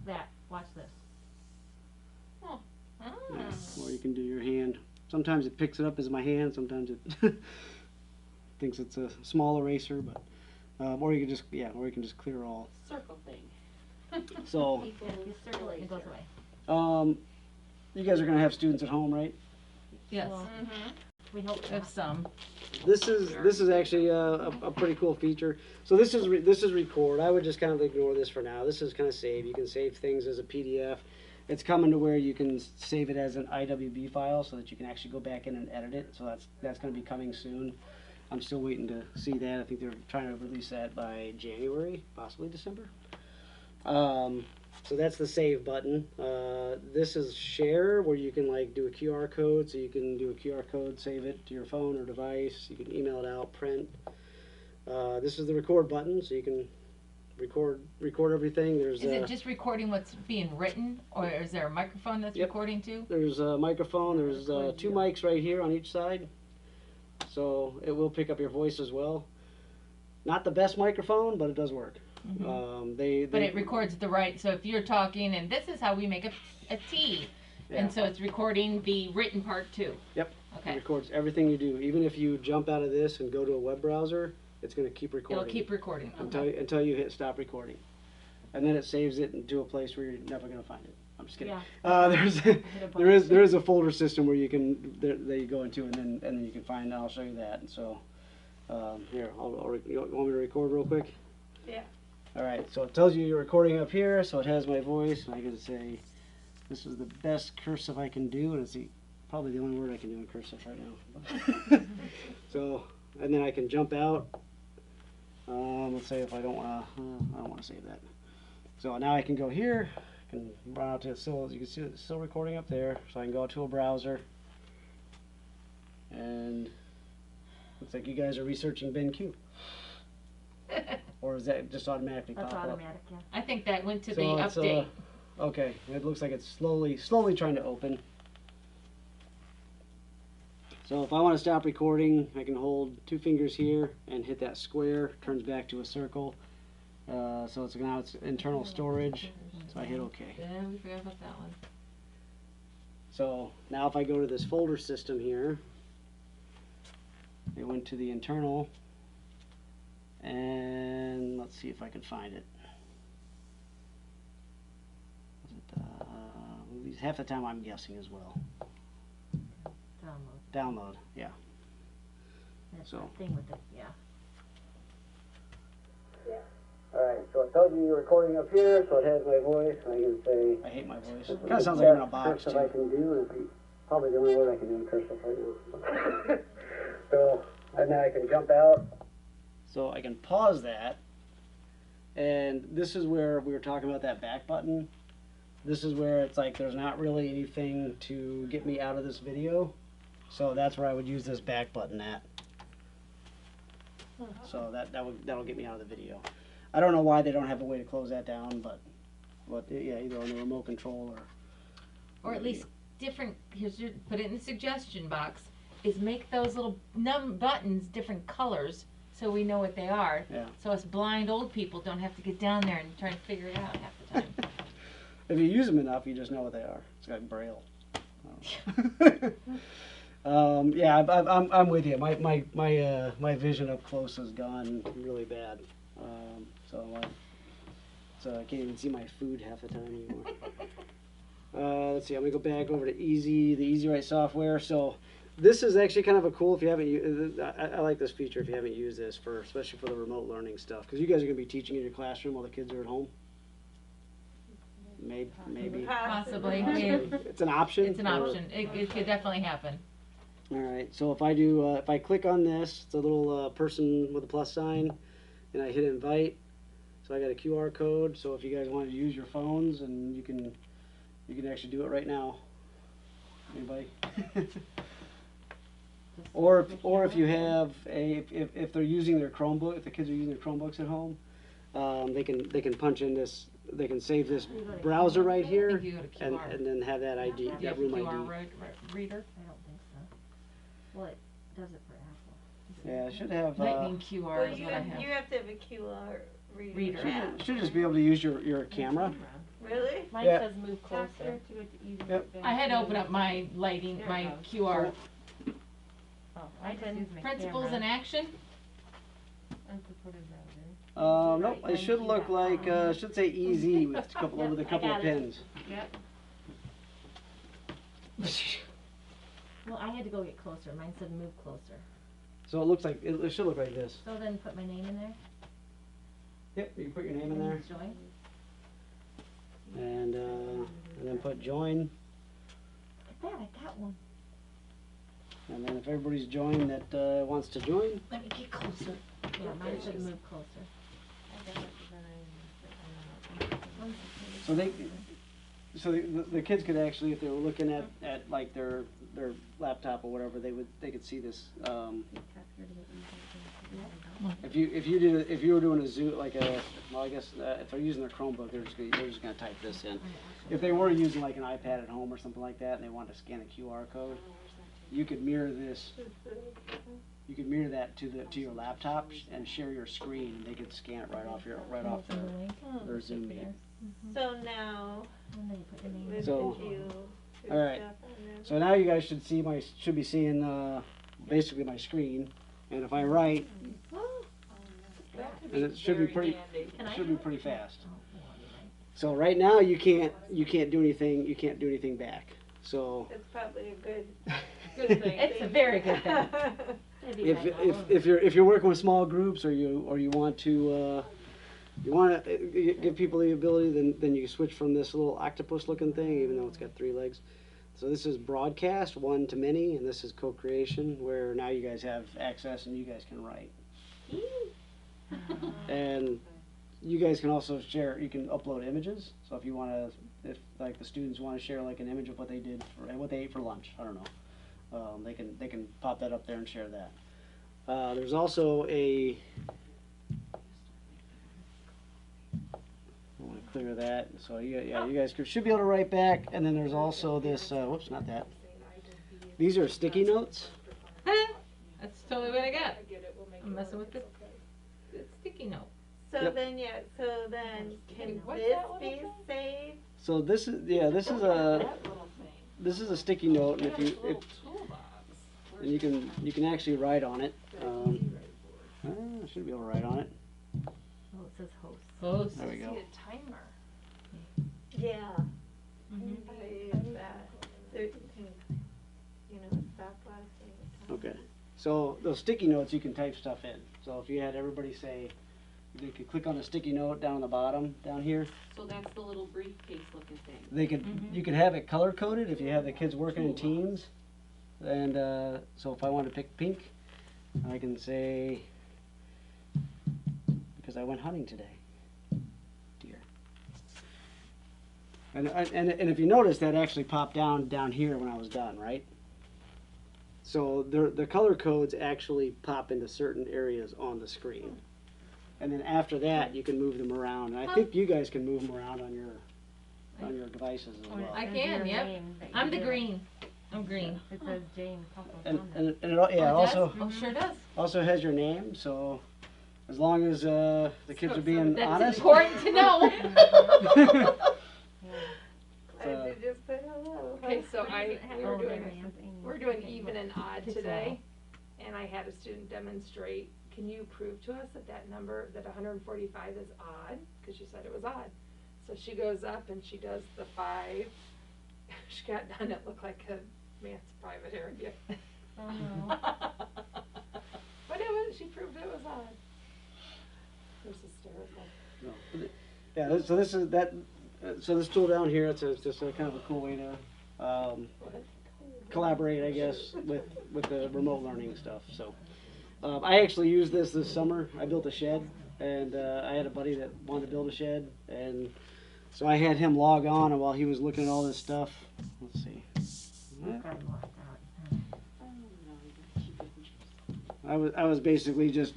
that. Watch this. Oh. Yeah. Or you can do your hand. Sometimes it picks it up as my hand. Sometimes it thinks it's a small eraser, but or you can just clear all. Circle thing. So You circle it and it goes away. you guys are gonna have students at home, right? Yes. Well, we hope We have some. This is actually a pretty cool feature. So this is record. I would just kind of ignore this for now. This is kind of save. You can save things as a PDF. It's coming to where you can save it as an IWB file so that you can actually go back in and edit it. So that's going to be coming soon. I'm still waiting to see that. I think they're trying to release that by January, possibly December. So that's the save button. This is share, where you can like do a QR code. So you can do a QR code, save it to your phone or device. You can email it out, print. This is the record button, so you can record everything. Is it just recording what's being written, or is there a microphone that's recording too? There's a microphone. There's two mics right here on each side, so it will pick up your voice as well. Not the best microphone, but it does work. But it records the right. So if you're talking, and this is how we make a tea, and so it's recording the written part too. Yep. Okay. It records everything you do. Even if you jump out of this and go to a web browser, it's going to keep recording. It'll keep recording. Until you hit stop recording. And then it saves it into a place where you're never going to find it. I'm just kidding. Yeah. There is a folder system where you can that you go into and then you can find. I'll show you that. And so here, you want me to record real quick? Yeah. All right. So it tells you you're recording up here. So it has my voice, and I can say, "This is the best cursive I can do," and it's probably the only word I can do in cursive right now. So, and then I can jump out. Let's say if I don't want to save that. So now I can go here. I can run out to it. Still, as you can see, it's still recording up there. So I can go to a browser. And looks like you guys are researching BenQ. Or is that just automatically pop That's up? automatic, yeah. I think that went to So the it's, update. Okay, it looks like it's slowly trying to open. So if I want to stop recording, I can hold two fingers here and hit that square. Turns back to a circle. So now it's internal storage. So I hit OK. Yeah, we forgot about that one. So now if I go to this folder system here, it went to the internal. And let's see if I can find it. Was it movies? Half the time I'm guessing as well. Download, yeah. That's So. the thing with it, yeah. Alright, so it tells you you're recording up here, so it has my voice, and I can say... I hate my voice. It kind of sounds like I'm in a box, too. I can do, and probably the only word I can do in cursive right now. So, and then I can jump out. So I can pause that, and this is where we were talking about that back button. This is where it's like there's not really anything to get me out of this video. So that's where I would use this back button at. So that'll get me out of the video. I don't know why they don't have a way to close that down, but yeah, either on the remote control Or at least different. Put it in the suggestion box. Is make those little buttons different colors so we know what they are. Yeah. So us blind old people don't have to get down there and try to figure it out half the time. If you use them enough, you just know what they are. It's like Braille. Yeah, I'm with you. My vision up close has gone really bad. So I can't even see my food half the time anymore. Let's see. I'm gonna go back over to the Easy Write software. So this is actually kind of a cool. If you haven't used, I like this feature. If you haven't used this especially for the remote learning stuff, because you guys are gonna be teaching in your classroom while the kids are at home. Maybe. Possibly. It's an option. It's an option. It could definitely happen. All right. So if I click on this, it's a little person with a plus sign, and I hit invite. So I got a QR code. So if you guys want to use your phones, and you can actually do it right now. Anybody? Or if you have if they're using their Chromebook, if the kids are using their Chromebooks at home, they can punch in this. They can save this browser right here, and then have that ID, Do you that have room a QR ID. reader? I don't think so. Well, it does it for Apple. Yeah, it should have. Lightning QR Well, is what I have. you have to have a QR reader. Reader. app. Should just be able to use your camera. Right. Really? Mine Yeah. says move closer. Faster to it easy. Yep. I had to open up my lighting, There it my goes. QR. Oh, I just use my Principles camera. in action? Unsupported browser. Nope, it should look like, should say EZ with a couple, with a couple of pins. Yep. Well, I had to go get closer. Mine said move closer. So it looks like, it should look like this. So then put my name in there. Yep, you can put your name in there, Join. and then put join, Look at that, I got one. and then if everybody's joined that, wants to join, Let me get closer. Yeah, mine said move closer. so the kids could actually, if they were looking at like their laptop or whatever, they could see this, if you were doing a Zoom, like well, I guess, if they're using their Chromebook, they're just gonna type this in. If they were using like an iPad at home or something like that, and they wanted to scan a QR code, you could mirror this, you could mirror that to your laptop and share your screen, and they could scan it right off their Zoom meeting. So now, And then you put your name in. with So- the view. all right. So now you guys should be seeing basically my screen, and if I write, and it should be pretty fast. So right now you can't do anything back. So It's probably a good thing. It's a very good thing. if you're working with small groups, or you want to give people the ability, then you switch from this little octopus looking thing, even though it's got 3 legs. So this is broadcast, one to many, and this is co-creation, where now you guys have access and you guys can write. And you guys can also share, you can upload images. So if you want to, if like the students want to share like an image of what they did and what they ate for lunch, I don't know, they can pop that up there and share that. There's also I want to clear that. So you guys should be able to write back. And then there's also this, whoops, not that. These are sticky notes. That's totally what I got. I'm messing with the sticky note. So Yep. then, can What's this that little be thing? saved? So this is a sticky note, and and you can actually write on it. I should be able to write on it. Oh, it says host. Close. There we go. a timer. Yeah. Mhm. I use that. There, stopwatch and the Okay. So those sticky notes, you can type stuff in. So if you had everybody say, they could click on the sticky note down on the bottom, down here. So that's the little briefcase looking thing. They could, you could have it color coded if you have the kids working in teams. And so if I want to pick pink, I can say, because I went hunting today, deer. And if you notice, that actually popped down here when I was done, right? So the color codes actually pop into certain areas on the screen. And then after that, you can move them around. And I think you guys can move them around on your devices as well. I can, yep. I'm the green. I'm green. It says Jane Couples And on and it. it yeah, Oh, it does? also Oh, sure does. also has your name. So as long as the kids are being That's honest. important to know. I did just put hello. Okay, so Oh, we're doing even and odd today, and I had a student demonstrate, can you prove to us that number, that 145 is odd? Because she said it was odd. So she goes up and she does the 5. She got done, it looked like a man's private area. Oh, no. But she proved it was odd. It was hysterical. No. Yeah. So this is that. So this tool down here, it's just a kind of a cool way to collaborate, I guess, with the remote learning stuff. So I actually used this summer. I built a shed, and I had a buddy that wanted to build a shed, and so I had him log on, and while he was looking at all this stuff, let's see. I was basically just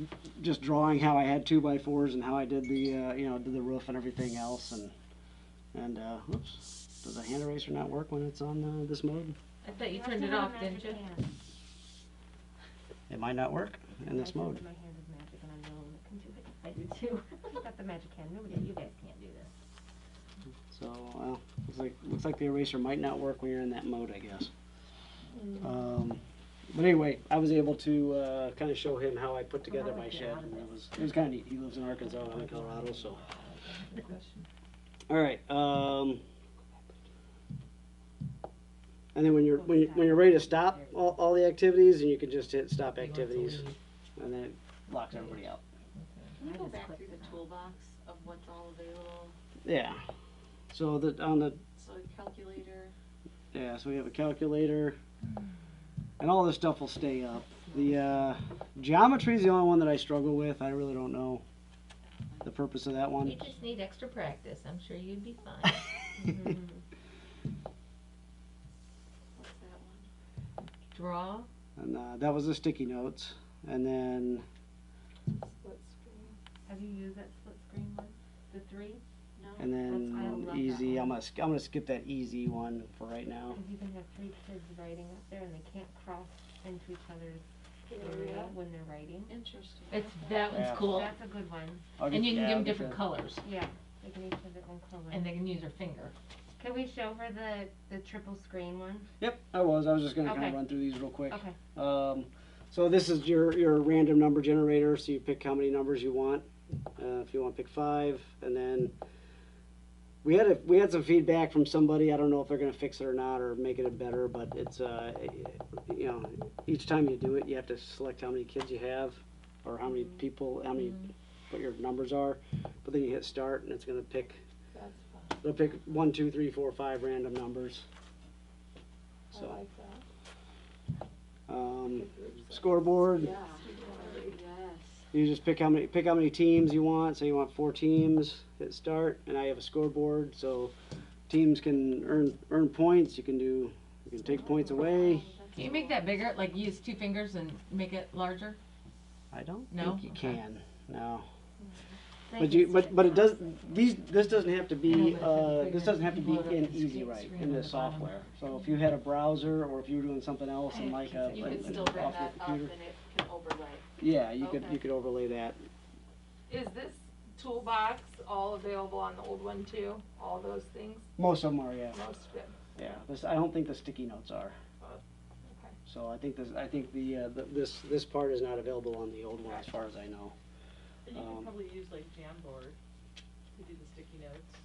drawing how I had 2x4s and how I did the did the roof and everything else, and whoops, does the hand eraser not work when it's on this mode? I thought you turned it off, didn't you? It might not work in this mode. My hand is magic and I'm the only one that can do it. I do too. I got the magic hand. Nobody, You guys can't do this. So, well, looks like the eraser might not work when you're in that mode, I guess. But anyway, I was able to kind of show him how I put together my shed, and it was kind of neat. He lives in Arkansas, I'm in Colorado, so. All right. And then when you're ready to stop all the activities, and you can just hit stop activities, and then it locks everybody out. Can you go back through the toolbox of what's all available? Yeah. So so Calculator. Yeah, so we have a calculator, and all this stuff will stay up. The geometry is the only one that I struggle with. I really don't know the purpose of that one. You just need extra practice. I'm sure you'd be fine. What's that one? Draw. And that was the sticky notes, and then Split screen. Have you used that split screen one? The 3? No. and I then love easy. that I'm one. gonna skip that easy one for right now. Because you can have 3 kids writing up there and they can't cross into each other's area when they're writing. Interesting. That one's Yeah. cool. That's a good one. And you can give them I'll get different that. colors, Yeah, they can each have their own color. and they can use their finger. Can we show her the triple screen one? Yep, I was just gonna kind Okay. of run through these real quick. Okay. So this is your random number generator. So you pick how many numbers you want. If you want to pick 5, and then we had some feedback from somebody. I don't know if they're gonna fix it or not or make it better, but it's you know, each time you do it, you have to select how many kids you have or how many people, what your numbers are. But then you hit start, and it's gonna pick. That's fun. It'll pick 1, 2, 3, 4, 5 random numbers. So. I like that. Scoreboard. Yeah. Yes. You just pick how many teams you want. So you want 4 teams. Hit start, and I have a scoreboard, so teams can earn points. You can take points away. Can you make that bigger? Like use 2 fingers and make it larger? I don't No? think you Okay. can. No. Thank But you. but it does. This doesn't have to I know, be. but if This you doesn't have to be blow it up in on the Easy screen Write on in the the bottom. software. So if you had a browser or if you were doing something else and like a You can still off bring your that up and computer. it can overlay. Yeah, you Okay. could overlay that. Is this toolbox all available on the old one too? All those things? Most of them are, yeah. Most good. Yeah. I don't think the sticky notes are. Okay. So I think this part is not available on the old one as far as I know. And you could probably use like Jamboard to do the sticky notes,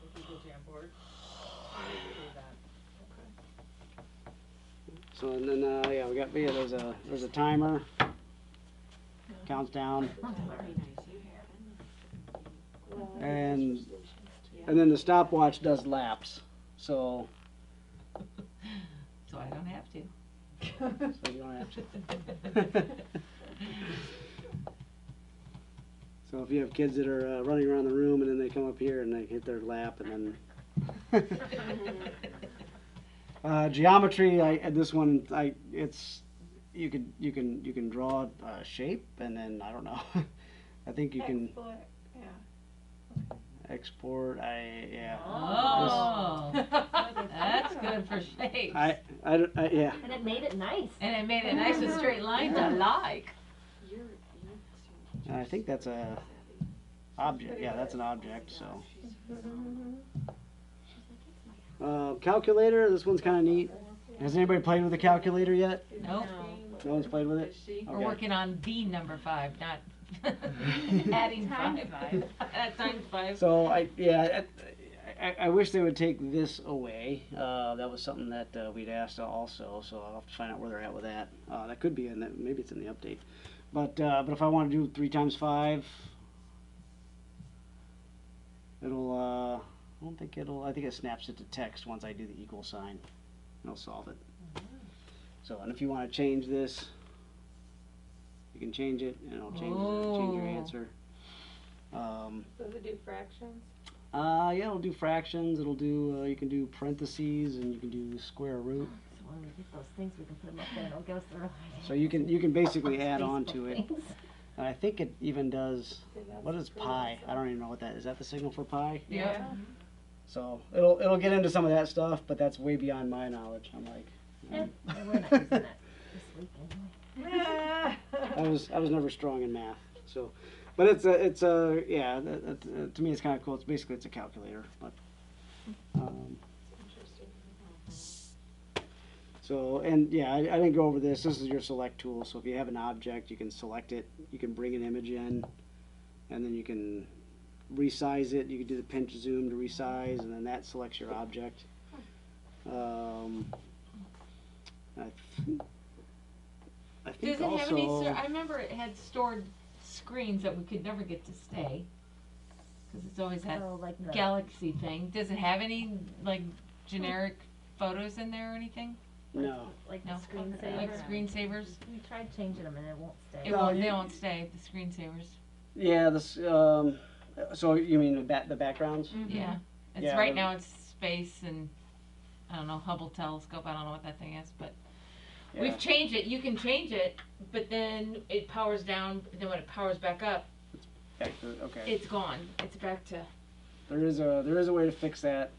or Google Jamboard. Do that. So and then there's a timer. Counts down. And then the stopwatch does laps. So So I don't have to. so you don't have to. So if you have kids that are running around the room and then they come up here and they hit their lap and then geometry. This one you can draw a shape and then I don't know. I think you can export. Oh, that's good for shapes. Yeah. And it made it nice. And it made it nice with straight lines I like. And I think that's a object. Yeah, that's an object. So calculator. This one's kind of neat. Has anybody played with a calculator yet? Nope. No one's played with it. We're Okay. working on the number 5, not adding Times 5. Times 5. So I wish they would take this away. That was something that we'd asked also. So I'll have to find out where they're at with that. That could be in that. Maybe it's in the update. But if I want to do 3 times 5, it'll. I don't think it'll. I think it snaps it to text once I do the equal sign. It'll solve it. So, and if you want to change this, you can change it, and it'll change your answer. Does it do fractions? Yeah, it'll do fractions. It'll do. You can do parentheses, and you can do square root. So when we get those things, we can put them up there and it'll go through. So you can basically add on Facebook to it. things. And I think it even does. Okay, that's What is pretty pi? awesome. I don't even know what that is. That the signal for pi? Yeah. So it'll get into some of that stuff, but that's way beyond my knowledge. I'm like, Yeah, we're not using that this week anyway. I was never strong in math. So, but it's a yeah. To me, it's kind of cool. It's basically a calculator. But So, and yeah, I didn't go over this. This is your select tool. So if you have an object, you can select it. You can bring an image in, and then you can resize it. You can do the pinch zoom to resize, and then that selects your object. I think Does it have any, also, I remember it had stored screens that we could never get to stay. Cause it's always that Oh, like the. galaxy thing. Does it have any, like, generic photos in there or anything? no. Like No. the screensaver. Like screensavers? We tried changing them and it won't stay. It won't, they won't stay, the screensavers. Yeah, this, so you mean the backgrounds? Yeah. It's Yeah, right the- now it's space and, I don't know, Hubble telescope, I don't know what that thing is, but Yeah. we've changed it. You can change it, but then it powers down, then when it powers back up, Back to, okay. it's gone. It's back to, There is a way to fix that.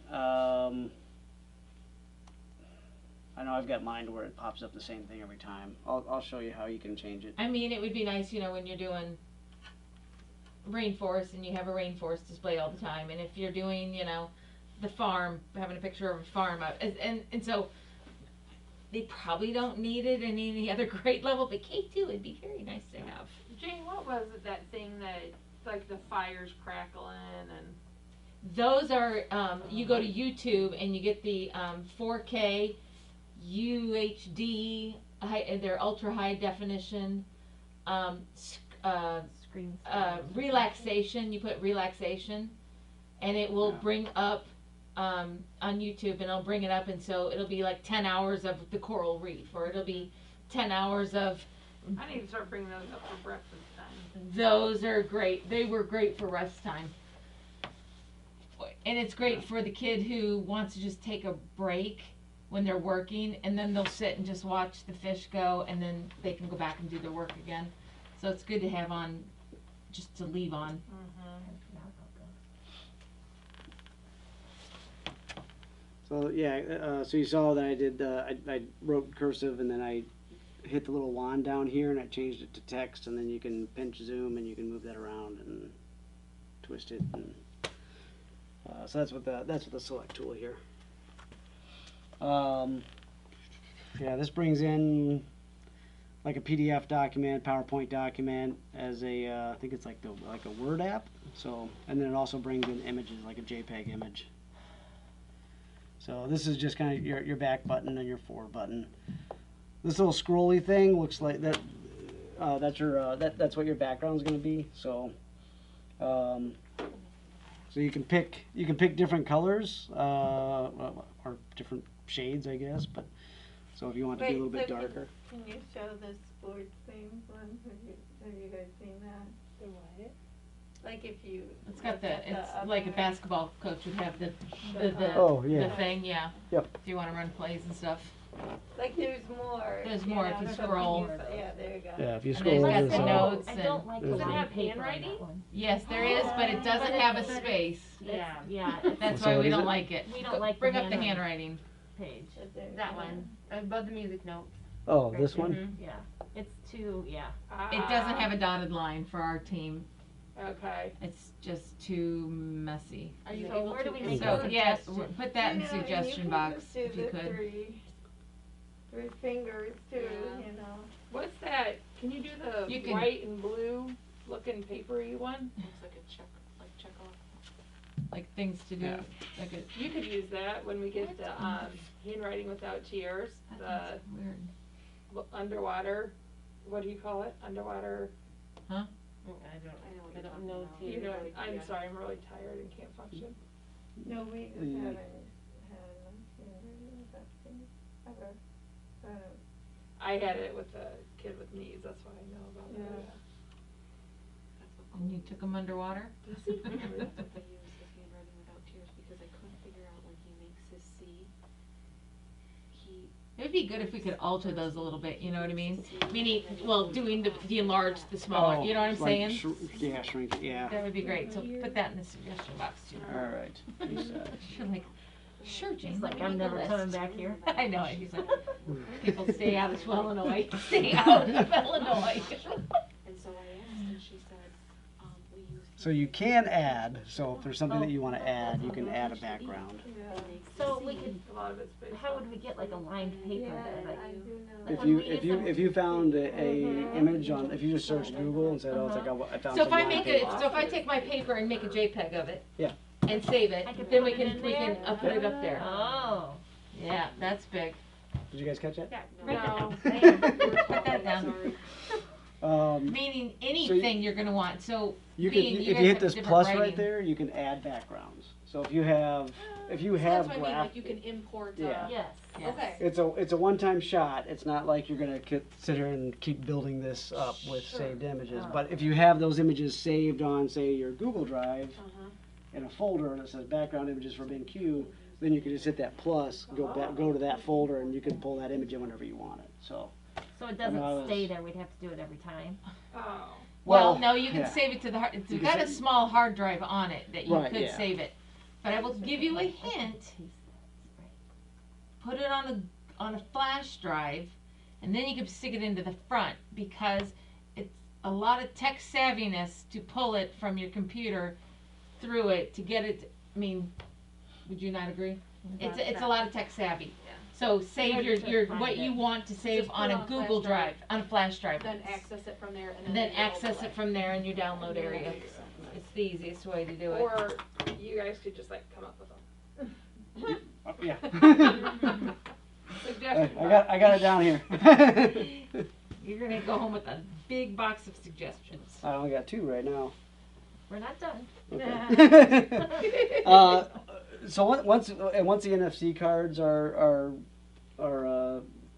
I know I've got mine to where it pops up the same thing every time. I'll show you how you can change it. I mean, it would be nice, you know, when you're doing rainforest and you have a rainforest display all the time, and if you're doing, you know, the farm, having a picture of a farm up, and so they probably don't need it in any other grade level, but K2 it'd be very nice to have. Jane, what was it, that thing that, like the fires crackling and? Those are, you go to YouTube and you get the 4K UHD, they're ultra high definition, Screens. relaxation. You put relaxation, and it will Yeah. bring up on YouTube, and it'll bring it up, and so it'll be like 10 hours of the coral reef, or it'll be 10 hours of. I need to start bringing those up for breakfast time. Those are great. They were great for rest time. And it's great for the kid who wants to just take a break when they're working, and then they'll sit and just watch the fish go, and then they can go back and do their work again. So it's good to have on, just to leave on. So yeah, so you saw that I did. I wrote cursive, and then I hit the little wand down here, and I changed it to text, and then you can pinch zoom, and you can move that around and twist it. And, so that's what the select tool here. Yeah, this brings in like a PDF document, PowerPoint document as a I think it's like a Word app. So, and then it also brings in images like a JPEG image. So this is just kind of your back button and your forward button. This little scrolly thing looks like that. That's your that's what your background is going to be. So, so you can pick different colors or different shades, I guess. But so if you want to be a little bit darker. Can you show the sports themes one? Have you guys seen that? The what? Like if you. It's got look the, at it's upper like a right- basketball coach would have the Oh, yeah. the thing, yeah. Yep. If you want to run plays and stuff. Like there's more. There's more if you so scroll. Yeah, there you go. Yeah, if you And scroll there's over got the some- notes I and, don't like the Does it line have paper on handwriting? that one. yes, there is, but it doesn't have a space. Yeah, yeah. That's So why what we is don't it? like it. We don't like the Bring up the handwriting. handwriting. Page. But there- That one, above the music notes. Oh, Right this there. one. Mhm. Yeah, it's too, yeah. It doesn't have a dotted line for our team. Okay. It's just too messy. Are you So able where do to? we make So, a yes, suggestion? put that in You know, and suggestion you box can just do if you the could. three fingers too, Yeah. you know. What's that? Can you do the You can- white and blue looking papery one? Looks like a check, like check off. Like things to do, Yeah. like a, You could use that when we get the handwriting without tears, the that's weird. underwater, what do you call it? Underwater, I know what don't you're know. talking you know, I'm Yeah. sorry, I'm really tired and can't function. No, we just Mm. haven't had that thing ever. I had it with a kid with knees, that's why I know about Yeah. it. And you took them underwater? That's what they use his handwriting without tears because I couldn't figure out when he makes his C. It would be good if we could alter those a little bit, you know what I mean? Meaning, well, doing the enlarged, the smaller, you know what I'm like saying? Yeah, shrink it, yeah. That would be great, so put that in the suggestion box too. All right. You're like, sure, Jane, It's let like me I'm make a never list. coming back here. I know, he's like, people stay out of Illinois, stay out of Illinois. And so I asked and she said, we use So you can add, so if there's something that you want to add, you can add a background. So we could, A lot of it's based how on- would we get like a lined paper that I do know. If you found a image on, if you just search Google and said, oh, it's like I found So some if I line make paper. so if I take my paper and make a JPEG of it. Yeah. And save it, I could then put we it can in we can there? put it up there. Oh. Yeah, that's big. Did you guys catch that? No. Put that down. Meaning So anything you're gonna want. So you can, being if guys you hit have this different plus writing. right there, you can add backgrounds. So if you have That's what I mean, graph, like you can import, Yeah. Yes. Yes. okay. it's a one-time shot. It's not like you're gonna sit here and keep building this up with saved images. Oh. But if you have those images saved on, say, your Google Drive Uh-huh. in a folder that says background images for BenQ, then you can just hit that plus, go to that folder, and you can pull that image in whenever you want it. So. So it I know I doesn't was- stay there, we'd have to do it every time. Oh. Well, no, you can yeah. save it to the hard. It's You can got a save- small hard drive on it that you Right, could yeah. save it. But I will give you a hint. Put it on a flash drive, and then you can stick it into the front because it's a lot of tech savviness to pull it from your computer through it to get it. I mean, would you not agree? It's a lot of tech savvy. So save your what you want to save Just put on it a on a Google flash Drive, on a flash drive. Then access it from there and And then. then access it from there in your download area. It's the easiest way to do it. Or you guys could just like come up with them. Oh, yeah. Suggestion. I got it down here. You're gonna go home with a big box of suggestions. I only got 2 right now. We're not done. Okay. So once the NFC cards are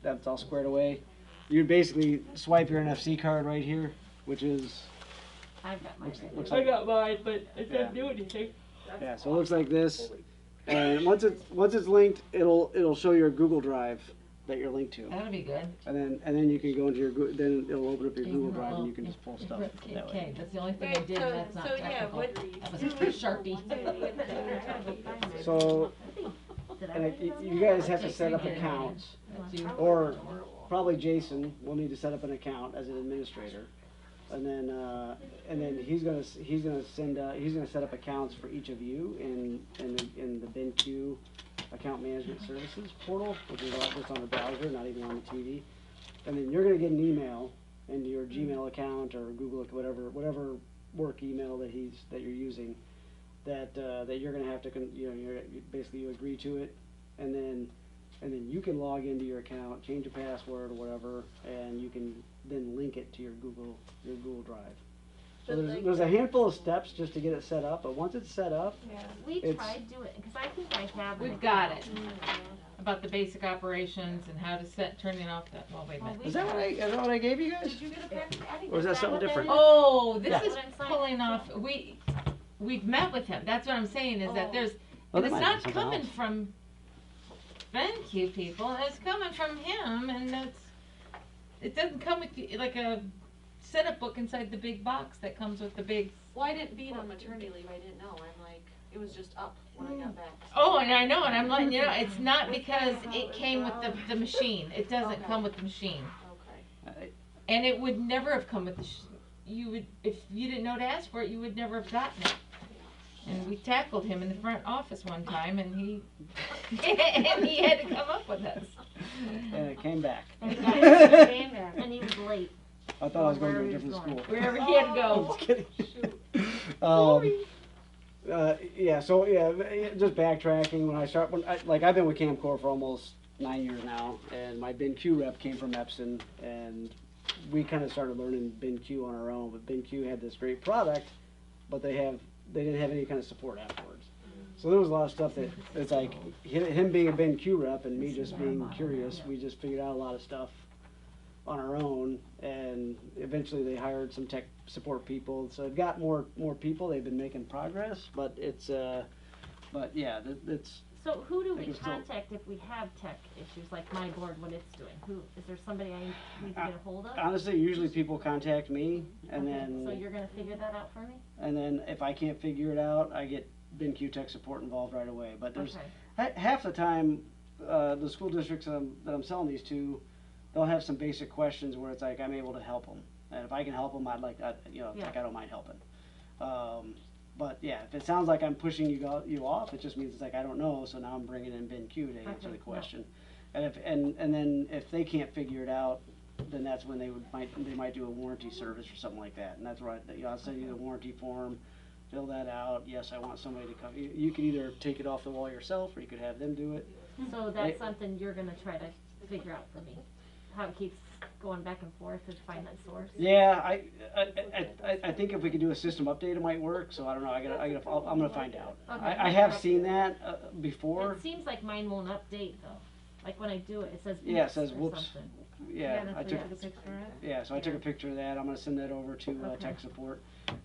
that's all squared away, you basically swipe your NFC card right here, which is I've got mine. right looks here. like got mine, but it doesn't do anything. yeah. So it looks like this, and once it's linked, it'll show your Google Drive that you're linked to, That'll be good. and then you can go into your then it'll open up your Google Drive and you can just pull stuff that way. Okay, that's the only thing I Wait, did, so- that's not so, yeah, technical. what- That was a Sharpie. So Did I and write it on you there? guys have to Jake, set you up did it. accounts. That's you. Or probably Jason will need to set up an account as an administrator, and then he's gonna set up accounts for each of you in the BenQ account management services portal, which is all just on the browser, not even on the TV. And then you're gonna get an email into your Gmail account or Google, whatever work email that you're using, that you're gonna have to you agree to it, and then you can log into your account, change your password or whatever, and you can then link it to your Google Drive. So there's a handful of steps just to get it set up, but once it's set up, We It's- tried doing it, because I think I have. an We've got account. it. About the basic operations and how to turning off that, well, wait a minute. is that what I gave you guys? Did you get a packet? I didn't Or is get that something what that different? is? Oh, this Yeah. is pulling off, we've met with him, that's what I'm saying, is that there's, Oh, and that it's might be not something coming else. from BenQ people, it's coming from him, and it doesn't come with like a setup book inside the big box that comes with the big. Well, I didn't, being on maternity leave, I didn't know, I'm like, it was just up when I got back. Oh, and I know, and I'm letting you know, it's not because it came with the machine, it doesn't Okay. come with the machine. Okay. And it would never have come with you would, if you didn't know to ask for it, you would never have gotten it. And we tackled him in the front office one time, and he and he had to come up with us. And it came back. And he came back, and he was late. I thought I was going to a Wherever he different was school. going. Wherever he had to go. Just kidding. Just backtracking. I've been with Camcorp for almost 9 years now, and my BenQ rep came from Epson, and we kind of started learning BenQ on our own. But BenQ had this great product, but they didn't have any kind of support afterwards. So there was a lot of stuff that it's like him being a BenQ rep and me just being curious. We just figured out a lot of stuff on our own, and eventually they hired some tech support people. So it got more people. They've been making progress, but it's So who do I we can still- contact if we have tech issues, like my board, what it's doing? Is there somebody I need to get a hold of? honestly usually people contact me, and Okay, then So you're gonna figure that out for me? and then if I can't figure it out, I get BenQ tech support involved right away. But there's Okay. half the time the school districts that I'm selling these to, they'll have some basic questions where it's like I'm able to help them, and if I can help them, I'd like that. It's Yeah. like I don't mind helping. But yeah, if it sounds like I'm pushing you off, it just means it's like I don't know. So now I'm bringing in BenQ to answer Okay, the question. And then if they can't figure it out, then that's when they might do a warranty service or something like that. And that's right. I'll send you the warranty form, fill that out. Yes, I want somebody to come. You can either take it off the wall yourself, or you could have them do it. So that's something you're gonna try to figure out for me, how it keeps going back and forth to find that source. Yeah, I think if we could do a system update, it might work. So I don't know. I'm gonna find out. Okay. I have seen that before. It seems like mine won't update though. Like when I do it, it says Yeah, it says or whoops. something. Yeah, that's I what took. you took a picture of? Yeah, so I took a picture of that. I'm gonna send that over to Okay. tech support.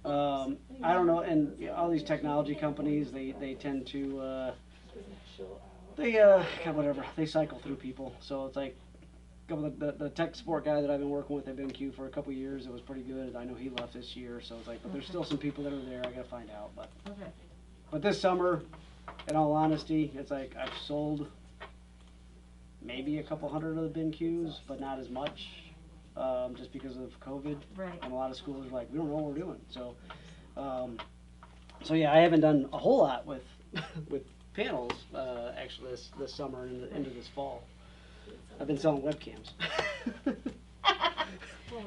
I don't know, and all these technology companies, they tend to whatever, they cycle through people. So it's like the tech support guy that I've been working with at BenQ for a couple of years. It was pretty good. I know he left this year, so it's like, but there's still some people that are there. I gotta find out, Okay. but this summer, in all honesty, it's like I've sold maybe a couple hundred of the BenQs, but not as much, just because of COVID. Right. And a lot of schools are like, we don't know what we're doing. So, so yeah, I haven't done a whole lot with with panels actually this summer and into this fall. I've been selling webcams.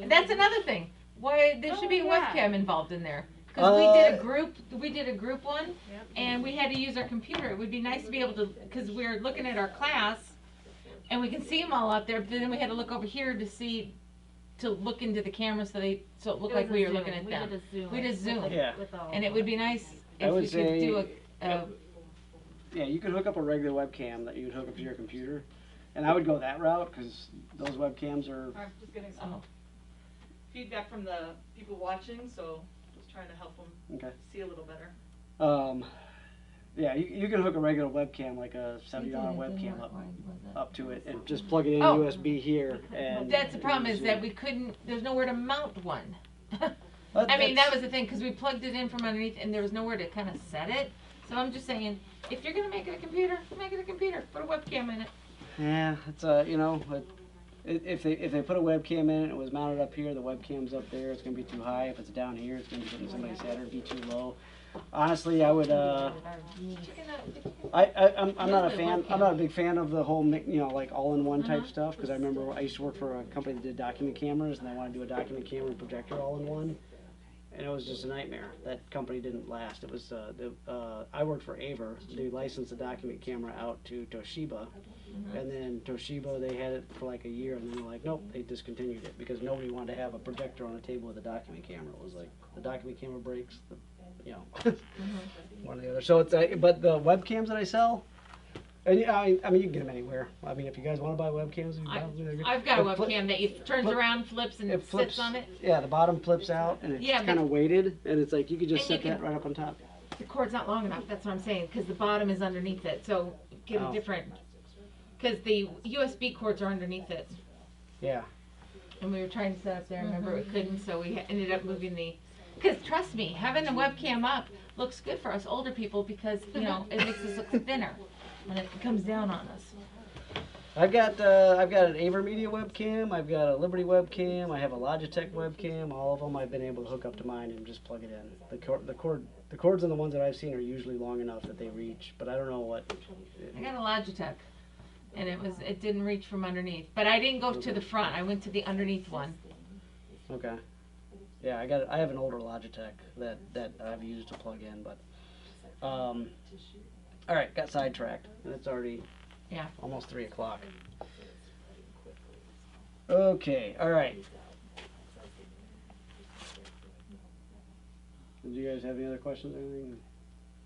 That's another thing. Why, there should be a yeah. webcam involved in there. Cause we did a group one, and we had to use our computer. It would be nice to be able to, cause we were looking at our class, and we can see them all out there, but then we had to look over here to look into the camera so it looked It like was we a were looking Zoom. at them. We did a Zoom. Zoom. Yeah. With all And it would be nice I if would we could say- do a Yeah, you could hook up a regular webcam that you would hook up to your computer, and I would go that route because those webcams are. I'm just getting some feedback from the people watching, so just trying to help them Okay. see a little better. Yeah, you can hook a regular webcam, like a $70 webcam up to it, and just plug it in Oh. USB here. And That's the problem, is that there's nowhere to mount one. I mean, that was the thing, because we plugged it in from underneath and there was nowhere to kind of set it. So I'm just saying, if you're gonna make it a computer, make it a computer, put a webcam in it. Yeah, it's if they put a webcam in it and it was mounted up here, the webcam's up there, it's gonna be too high. If it's down here, it's gonna be hitting somebody's head or be too low. Honestly, I would. I'm not a fan. I'm not a big fan of the whole, like all-in-one type stuff. Because I remember I used to work for a company that did document cameras, and they wanted to do a document camera and projector all-in-one, and it was just a nightmare. That company didn't last. It was I worked for Aver. They licensed the document camera out to Toshiba, and then Toshiba, they had it for like a year, and then they're like, nope, they discontinued it because nobody wanted to have a projector on a table with a document camera. It was like the document camera breaks. One or the other. So it's but the webcams that I sell, and I mean you can get them anywhere. I mean, if you guys want to buy webcams, you can buy I've got a It webcam that turns around, flips, and sits on it. Yeah, the bottom flips out, and it's Yeah, kind of weighted, and it's like you could just and set you that can- right up on top. The cord's not long enough, that's what I'm saying, because the bottom is underneath it, so get a Oh. different, because the USB cords are underneath it. Yeah. And we were trying to set up there, remember, we couldn't, so we ended up moving because trust me, having the webcam up looks good for us older people because, it makes us look thinner when it comes down on us. I've got an AverMedia webcam, I've got a Liberty webcam, I have a Logitech webcam. All of them I've been able to hook up to mine and just plug it in. The cords on the ones that I've seen are usually long enough that they reach, but I don't know what. I got a Logitech, and it didn't reach from underneath, but I didn't go to the front. I went to the underneath one. Okay. Yeah, I have an older Logitech that I've used to plug in, but all right, got sidetracked, and it's already almost 3 o'clock. Okay, all right. Did you guys have any other questions or anything?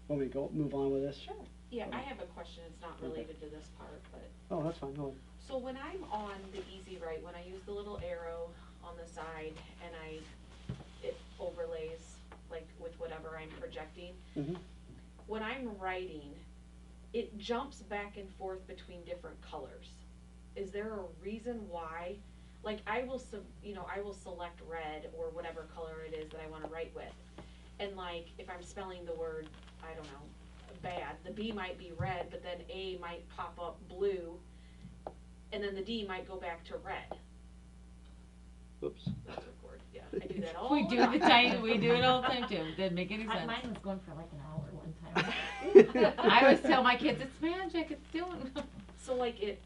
Want me to move on with this? Sure. Yeah, I have a question. It's not related to this part, but. Oh, that's fine. Go ahead. So when I'm on the Easy Write, when I use the little arrow on the side and it overlays like with whatever I'm projecting, Mhm. when I'm writing, it jumps back and forth between different colors. Is there a reason why? Like I will select red or whatever color it is that I want to write with. And like if I'm spelling the word, I don't know, bad, the B might be red, but then A might pop up blue, and then the D might go back to red. Oops. That's record. Yeah, I do that all We the do time. we do it all the time too. Doesn't make any sense. Mine was going for like an hour one time. I always tell my kids, it's magic, it's doing. So like it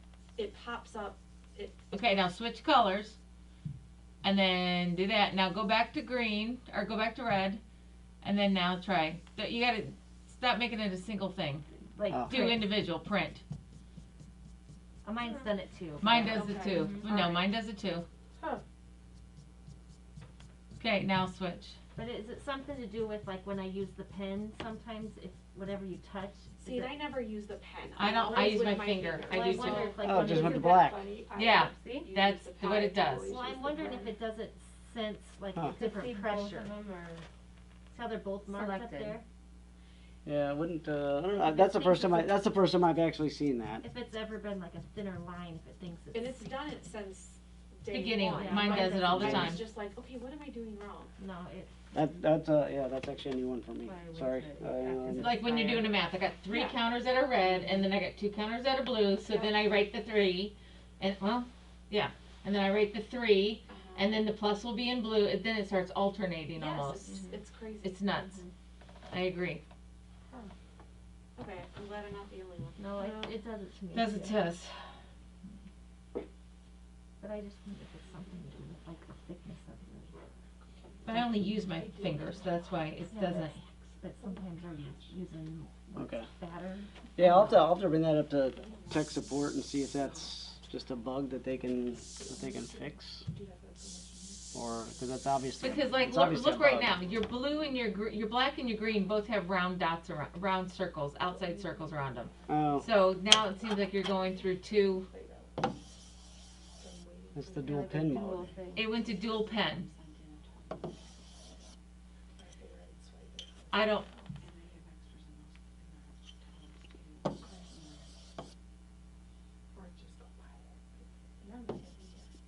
pops up, Okay, now switch colors. And then do that. Now go back to green, or go back to red. And then now try. You gotta stop making it a single thing. Like Oh. Do print. individual, print. Mine's done it too. Mine does it Okay. too. No, Alright. mine does it too. Huh. Okay, now switch. But is it something to do with like when I use the pen, sometimes if whatever you touch? see, is and it- I never use the pen. I I'm don't- I always use with my finger. I Well, do I too. wonder if like Oh, when just it- went to Isn't that black. funny? I Yeah. have- You use That's the what it pen, I does. always Well, use I'm the wondering pen. if it doesn't sense like Huh. a To see different both pressure. of them or See how they're both marked up Selected. there? Yeah, I wouldn't, I don't know, that's the first time I've actually seen that. If it's ever been like a thinner line, if it thinks it's. And it's done it since day Beginning, one. mine does it all the I time. was just like, okay, what am I doing wrong? No, it, That's actually a new one for me, Why sorry. was it? Like when you're doing the math, I got 3 Yeah. counters that are red, and then I got 2 counters that are blue, so Yeah. then I write the 3, and, well, yeah, and then I write the 3, and then the plus will be in blue, and then it starts alternating Yes, almost. it's crazy. It's nuts. I agree. Okay, I'm glad I'm not the only one. no, it does it to me. Does it too. to us? But I just wonder if it's something to do with like the thickness of the. But I only use my fingers, so that's why it Yeah, doesn't. But sometimes are you using like Okay. batter? Yeah, I'll have to bring that up to tech support and see if that's just a bug that they can fix. Or, cause that's obviously. Because like, it's look, obviously a look right bug. now, your blue and your black and your green both have round dots around, round circles, outside circles around them. Oh, So now it seems like you're going through 2, that's the dual pin mode. dual thing. it went to dual pen. I don't,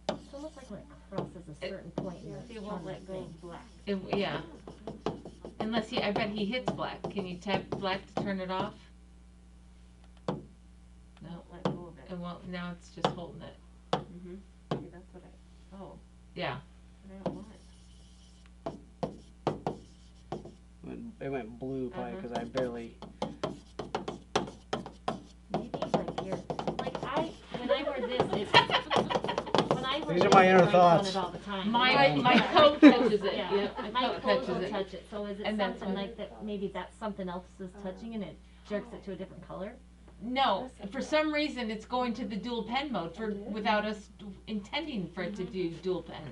It's almost like when it crosses a certain point in the. It won't let go of black. yeah. Unless I bet he hits black. Can you tap black to turn it off? No, Won't let go of it. it won't, now it's just holding it. Mm-hmm. See, that's what oh, Yeah. I don't want it. It went blue probably Uh-huh. because I barely. Maybe like you're, when I wear this, it's, when I wear These are this, my inner it writes on thoughts. it all the time. My coat touches it, Yeah, yep, my my coat clothes touches will it. touch it, so is it And that's something what- like that, maybe that's something else is touching and it jerks it to a different color? No, for some reason it's going to the dual pen mode without us intending for it to do dual pen.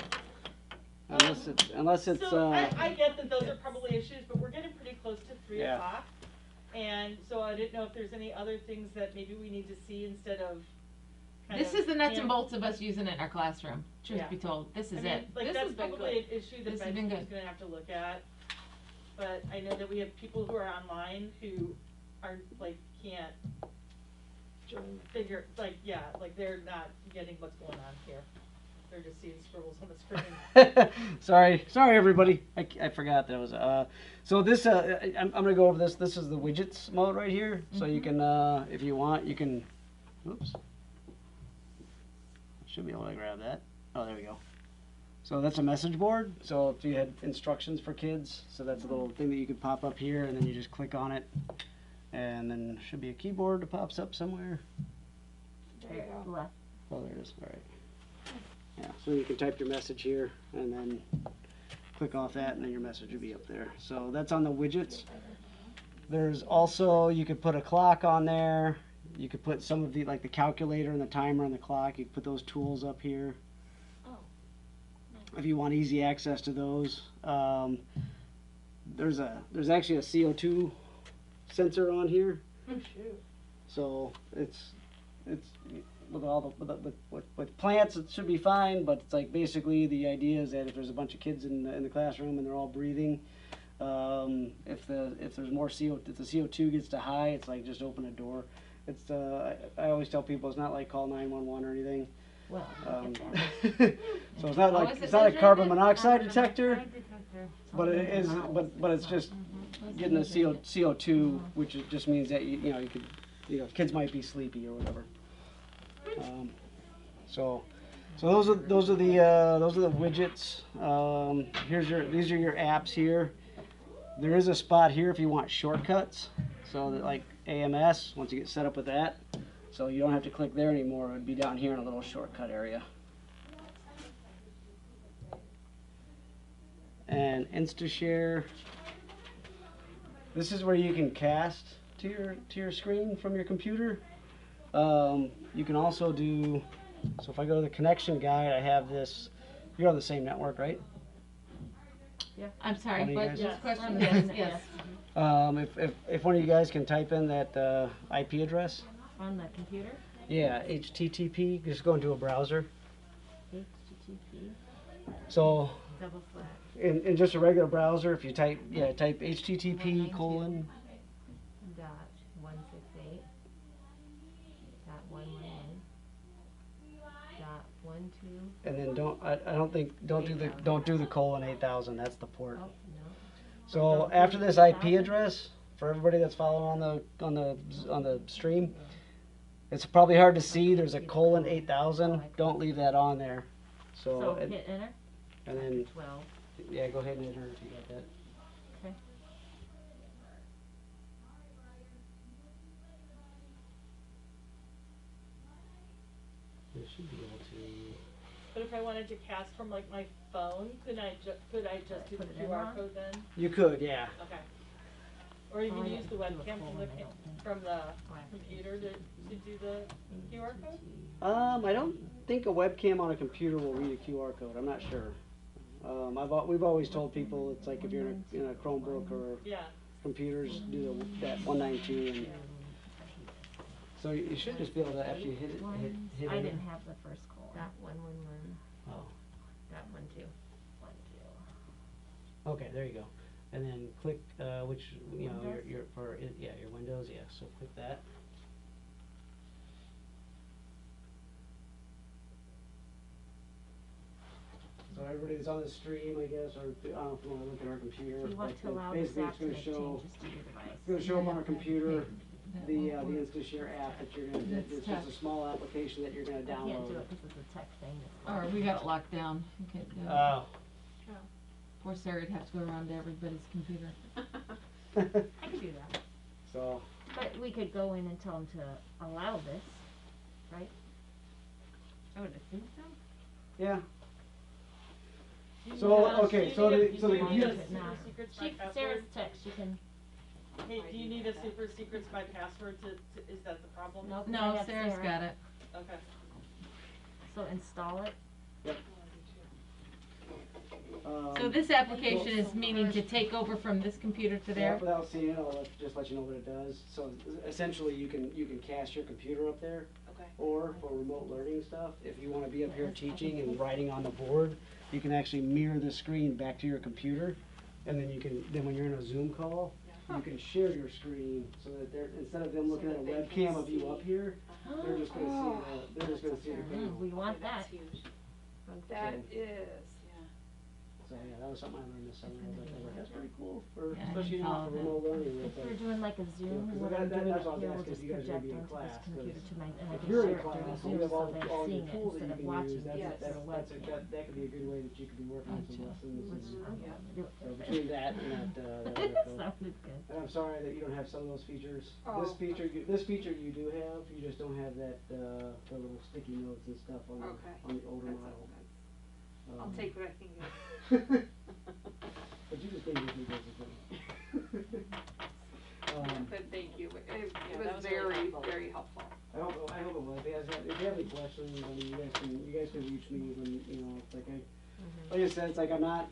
Unless it's, So I get that those are probably issues, but we're getting pretty close to 3 Yeah. o'clock. And so I didn't know if there's any other things that maybe we need to see instead of kind This of, is the nuts you and know, bolts of us using it in our classroom, truth Yeah. be told, this is I mean, it. like This that's has been probably an issue that This has been BenQ is good. gonna have to look at. But I know that we have people who are online who are, like, can't figure, like, yeah, like they're not getting what's going on here. They're just seeing scribbles on the screen. sorry everybody. I forgot that was so this I'm gonna go over this. This is the widgets mode right here. So you can if you want you can oops. Should be able to grab that. Oh, there we go. So that's a message board. So if you had instructions for kids, so that's a little thing that you could pop up here and then you just click on it. And then there should be a keyboard that pops up somewhere. There you go. Left. Oh, there it is. All right. Yeah, so you can type your message here and then click off that and then your message will be up there. So that's on the widgets. There's also, you could put a clock on there. You could put some of the, like the calculator and the timer and the clock. You could put those tools up here. If you want easy access to those. There's actually a CO2 sensor on here. Oh, shoot. So it's with all the with plants it should be fine, but it's like basically the idea is that if there's a bunch of kids in the classroom and they're all breathing, if there's more if the CO2 gets to high, it's like just open a door. It's I always tell people it's not like call 911 or anything. Well, So it's not Oh, like is it it's not a measuring carbon it? monoxide detector, detector. but it is but it's just getting the CO2, which just means that you know kids might be sleepy or whatever. So So those are the widgets. These are your apps here. There is a spot here if you want shortcuts. So that like AMS, once you get set up with that, so you don't have to click there anymore. It would be down here in a little shortcut area. And InstaShare. This is where you can cast to your screen from your computer. You can also do. So if I go to the connection guide, I have this. You're on the same network, right? Yeah. I'm sorry, One of you what guys? this question? Yes. Yes. If one of you guys can type in that IP address. On the computer? Yeah, HTTP. Just go into a browser. HTTP. Double So slash. in just a regular browser, if you type HTTP : Dot 168. Dot 111. Dot 12. and then don't do the colon 8000. That's the port. Oh, no. So after this IP address, for everybody that's following on the stream, it's probably hard to see. There's a colon 8000. Don't leave that on there. So hit enter. And then 12. yeah, go ahead and enter if you got that. Okay. You should be able to. But if I wanted to cast from like my phone, could I just do the Put it in QR wrong? code then? You could, yeah. Okay. Or you Oh, can I use have the to do a webcam colon, I don't think. from the computer to do the QR code? I don't think a webcam on a computer will read a QR code. I'm not sure. We've always told people it's like if you're in a Chromebook or Yeah. computers, do that 192 and. So you should just be able to after you hit it. Hit I enter. didn't have the first colon. Dot 111. Oh. Dot 12. 1, 2. Okay, there you go. And then click which your Windows, yeah. So click that. So everybody that's on the stream, I guess, or I don't know if you want to look at our computer. Do you want but to allow this basically app it's to going make to show. changes to your device? It's going to show up on our computer That the won't work. InstaShare app that you're going to. That's It's just a tough. small application that you're going to I can't do download. it because it's a tech thing. Or we got it locked down. We can't do it. Oh. Poor Sarah'd have to go around to everybody's computer. I could do that. So. But we could go in and tell them to allow this, right? I would assume so. Yeah. Do you So, need okay, do you so need the- a- so do the you need a computer- super secrets by Sarah's password? text, you can, Hey, do you need a super secrets by password is that the problem? nope. I No, have Sarah's Sarah. got it. Okay. So install it. So this application is meaning to take over from this computer to there? Without seeing it, I'll just let you know what it does. So essentially, you can cast your computer up there, Okay. or for remote learning stuff, if you want to be up here teaching and writing on the board, you can actually mirror the screen back to your computer, and then then when you're in a Zoom call, you can share your screen so that instead of them looking at a webcam of you up here, they're just going to see the Mm, we want that. That's huge. That is. So yeah, that was something I learned this summer. I was like, that's pretty cool for Yeah, especially follow for that. remote learning. If we're doing like a Zoom, because what that- I'm doing that's it what I was here, we'll asking just if you guys are project gonna be in onto class, this computer 'cause to my, and I if can you're share in it through class, you Zoom have so all they're your seeing it tools that instead you of can watching use. it Yes. through a webcam. That could be a good way that you could be working on some lessons. Which And, I'm gonna do it so for between that and that other code. Sounded good. And I'm sorry that you don't have some of those features. Oh. This feature you do have. You just don't have that the little sticky notes and stuff on Okay. on the older That's model. I'll take what I can get. But you just gave me details as well. But thank you. It Yeah, was that was really very, helpful. very helpful. I hope it was. If you have any questions, I mean, you guys can reach me when it's like like I said, it's like I'm not.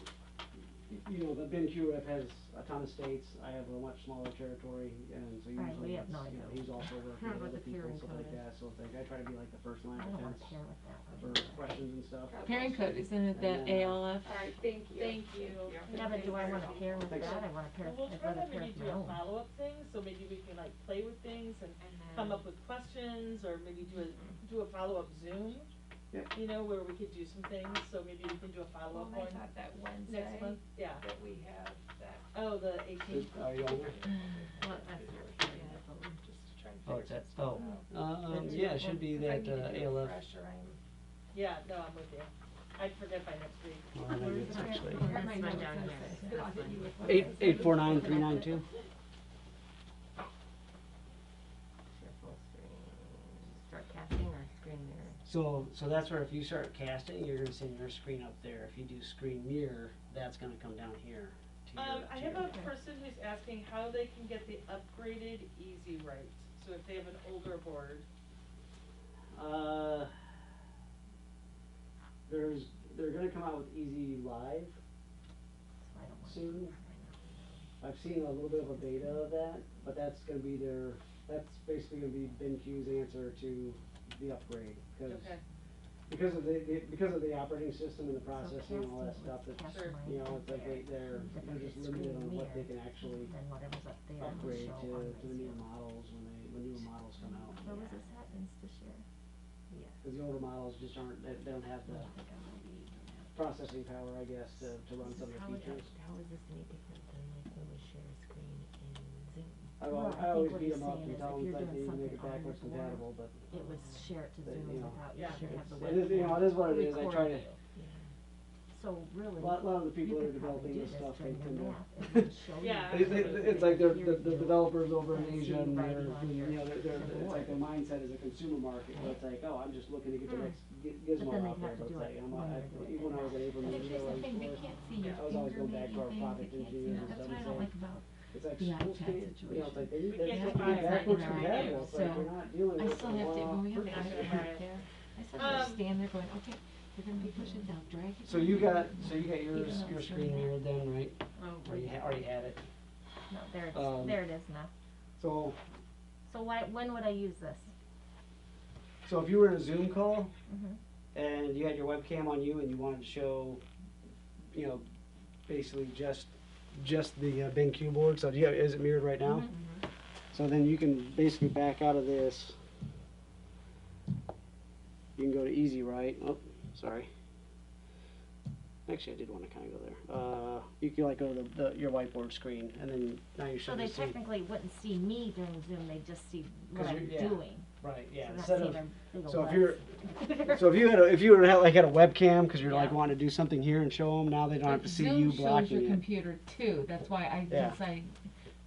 The BenQ rep has a ton of states. I have a much smaller territory, and so Right, usually we have no idea. he's also working What with other the people, peering stuff code like is. that. So it's like I try to be like the first line I of don't want defense to pair with that for one. questions and stuff. Pairing code, isn't it that ALF? All right, thank you. Thank you. Yeah, but do I want to pair with Thanks. that? I want to pair, Well, we'll I'd try rather to pair maybe with do my a own. follow-up thing, so maybe we can like play with things and come up with questions, or maybe do a follow-up Zoom. Yeah. Where we could do some things, so maybe we can do a follow-up Well, I one thought that Wednesday next month. Yeah. that we have that, Oh, the 18th. Are you on there? Well, that's just to try and Oh, figure it's some that. stuff out. Yeah, it should be If I that need to do a ALF. refresher, Yeah, no, I'm with you. I'd forget by next week. Well, maybe it's actually This one down here. This one. 849392. Share full screen. Start casting or screen mirror? So that's where if you start casting, you're gonna send your screen up there. If you do screen mirror, that's gonna come down here. To your, I have a person who's asking how they can get the upgraded Easy Right. So if they have an older board. They're gonna come out with Easy Live So I don't want soon. I've seen a little bit of a beta of that, but that's gonna be that's basically gonna be BenQ's answer to the upgrade, Okay. because of the operating system and the processing and all that stuff. It's, Sure. you know, it's like they're just limited on what they can actually then whatever's up there will upgrade show to on the my newer Zoom. models when newer models come out. Where was this at, InstaShare? Yes. Because the older models just aren't, they don't have the I think I might be using that. processing power, I guess, to run some of the How is features. this any different than like when we share a screen in Zoom? Well, I always what beat he's them up saying and is tell if them you're that they doing need to make it something on backwards your board, compatible, but. It would share it to But, Zoom you know, without, you yeah, should have the It is, you know, it is what it is. I try to, So really, a lot of the people you that are could probably developing do this this stuff, they during tend your to. math and then show you. Yeah. It's like they're, Here the you go. developers over in And Asia see and they're, writing on your- you know, they're, your it's like board. their mindset is a consumer market, where it's like, oh, I'm just looking to get the next gizmo then out they'd there, have to but do it's like, it I'm, when I, you're doing even when I was at Abram, But you here's know, the thing, they can't see your I was always going back to our finger product maybe things, engineers and that's stuff what I and don't saying, like about it's like, the schools iPad can't, you know, it's like, they need, We that's can't supposed to buy be it backwards right now. compatible, it's like, So, you're not dealing I with still a have to, one-off when we have the purchase. iPad right there, I still have to stand there going, okay, you're gonna be pushing down, drag it. So down. you got yours, Even though your it's screen doing mirrored then, right? Oh, Or you already had it? No, there Um, it is now. So, So when would I use this? so if you were in a Zoom call, Mhm. and you had your webcam on you and you wanted to show, you know, basically just the BenQ board, so is it mirrored right now? Mhm. So then you can basically back out of this. You can go to Easy Right, oh, sorry. Actually, I did want to kind of go there. You can like go to your whiteboard screen, and then now you So should they see. technically wouldn't see me during Zoom, they just see what 'Cause I'm you're- yeah. doing. Right, yeah, So not instead seeing of, their big so ol' if you're, butts. so if you were to had a webcam, because you're like Yeah. wanting to do something here and show them, now they don't have to see Zoom you shows blocking your it. computer too, that's why I Yeah. decided,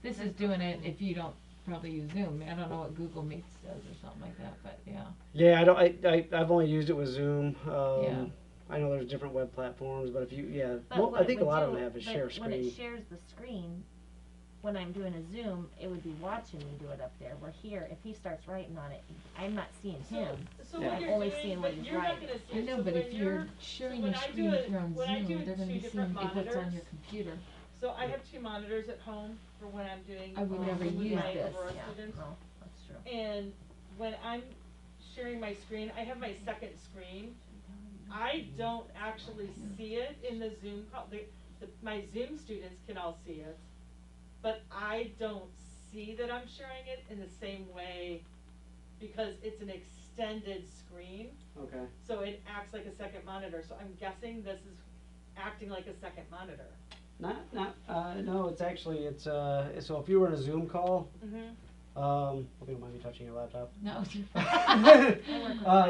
this is doing it if you don't probably use Zoom, I don't know what Google Meets does or something like that, but yeah. Yeah, I've only used it with Zoom. Yeah. I know there's different web platforms, but if you, But well, what I it think a would lot of do- them have a but share when it screen. shares the screen, when I'm doing a Zoom, it would be watching me do it up there. Where here, if he starts writing on it, I'm not seeing him. So Yeah. what I'm you're only doing, seeing what but he's you're not writing. gonna see I it. know, So but when if you're you're- sharing when your I do screen it- if you're on when I do Zoom, they're gonna two be different seeing what's on your monitors, computer. So I have two monitors at home for when I'm doing. I would never with use my this. Aurora Yeah, students. no, that's true. And when I'm sharing my screen, I have my second screen. I don't actually see it in the Zoom call. My Zoom students can all see it, but I don't see that I'm sharing it in the same way because it's an extended screen. Okay. So it acts like a second monitor. So I'm guessing this is acting like a second monitor. No, it's actually, so if you were in a Zoom call, Mm-hmm. hope you don't mind me touching your laptop. No.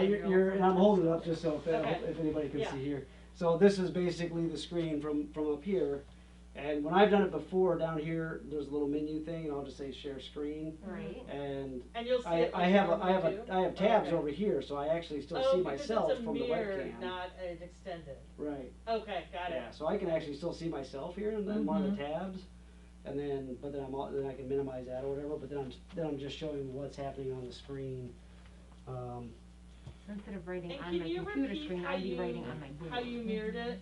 You're, and I'm holding it up just so Okay. if anybody can Yeah. see here. So this is basically the screen from up here. And when I've done it before, down here, there's a little menu thing, and I'll just say share screen. Right. And And you'll see I it. have tabs Okay. over here, so I actually still Oh, see because myself it's a from the mirror, webcam. not an extended. Right. Okay, got it. Yeah, so I can actually still see myself here and then one of the tabs, and then then I can minimize that or whatever. But then I'm just showing what's happening on the screen. So instead of writing And on can my you computer repeat screen, how I'd be you, writing on my board. how you mirrored it?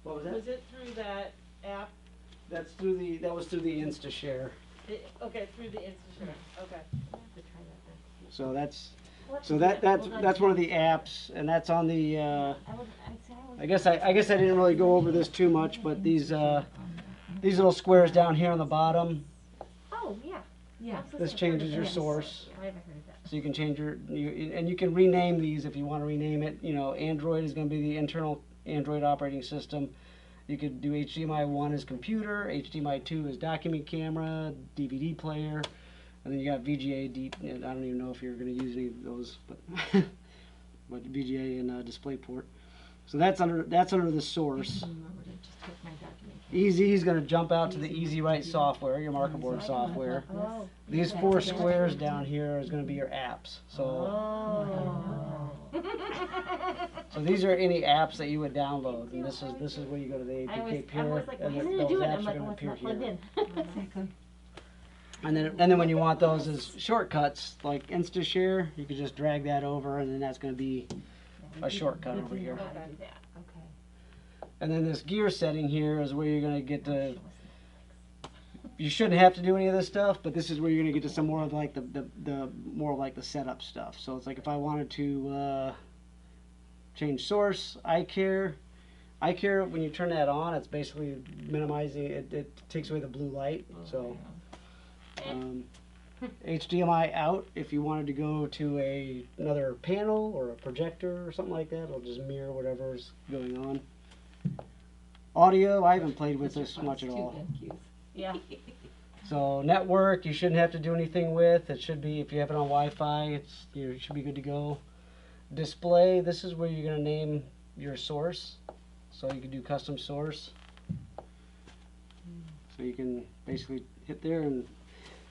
What was that? Was it through that app? That was through the InstaShare. Okay, through the InstaShare, okay. I'll have to try that then. So that's Let's so do that that. Hold on. that's one of the apps, and that's on the. I I guess I didn't really go over this too much, but these little squares down here on the bottom, Oh, yeah. Yeah. Absolutely. this changes your Yes. source. I haven't heard of that. So you can change and you can rename these if you want to rename it. You know, Android is going to be the internal Android operating system. You could do HDMI 1 as computer, HDMI 2 as document camera, DVD player, and then you got VGA. I don't even know if you're going to use any of those, but with VGA and DisplayPort. So that's under the source. Remember to just take my document. Easy is going to jump out to the Easy Write software, your marker board software. Oh. These 4 squares down here is going to be your apps. So, Oh. so these are any apps that you would download, and this is where you go to the I was APK Pure, like, why and isn't those it doing it? apps I'm are like, going oh, to it's appear not plugged here. in. Exactly. And then when you want those as shortcuts, like InstaShare, you can just drag that over, and then that's going to be a shortcut over here. How to do that. Okay. And then this gear setting here is where you're going to get to. You shouldn't have to do any of this stuff, but this is where you're going to get to some more of like the more like the setup stuff. So it's like if I wanted to change source, iCare, when you turn that on, it's basically minimizing it. It takes away the blue light. So HDMI out, if you wanted to go to another panel or a projector or something like that, it'll just mirror whatever's going on. Audio, I haven't played with this much at all. Yeah. So network, you shouldn't have to do anything with. It should be, if you have it on Wi-Fi, you should be good to go. Display, this is where you're going to name your source. So you can do custom source. So you can basically hit there and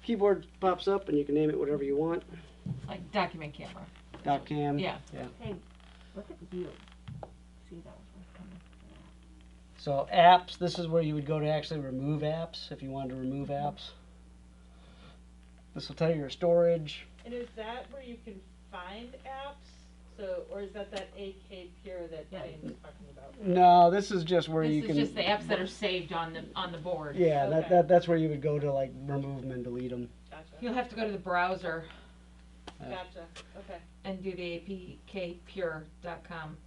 keyboard pops up and you can name it whatever you want. Like document camera. .cam. Yeah. Hey, look at the view. See, that was what's coming. So apps, this is where you would go to actually remove apps if you wanted to remove apps. This will tell you your storage. And is that where you can find apps? So, or is that AK Pure that Jane was talking about? No, this is just where you This can. is just the apps that are saved on the board. Yeah, Okay. that's where you would go to like remove them and delete them. Gotcha. You'll have to go to the browser Gotcha. Okay. and do the apkpure.com.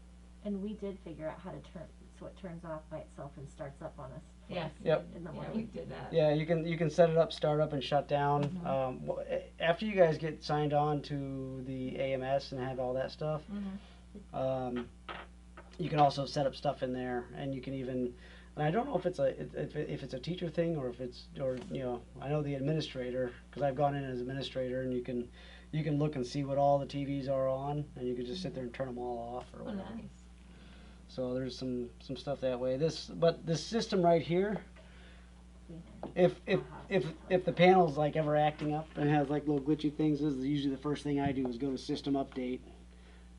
And we did figure out how to turn, so it turns off by itself and starts up on us. Yes. Yep. In the Yeah, we morning. did that. Yeah, you can set it up, start up, and shut down. After you guys get signed on to the AMS and have all that stuff, you can also set up stuff in there, and you can even. And I don't know if it's a teacher thing or if it's I know the administrator because I've gone in as administrator and you can look and see what all the TVs are on and you can just sit there and turn them all off or Oh, whatever. nice. So there's some stuff that way. But this system right here, if the panel's like ever acting up and has like little glitchy things, this is usually the first thing I do is go to system update,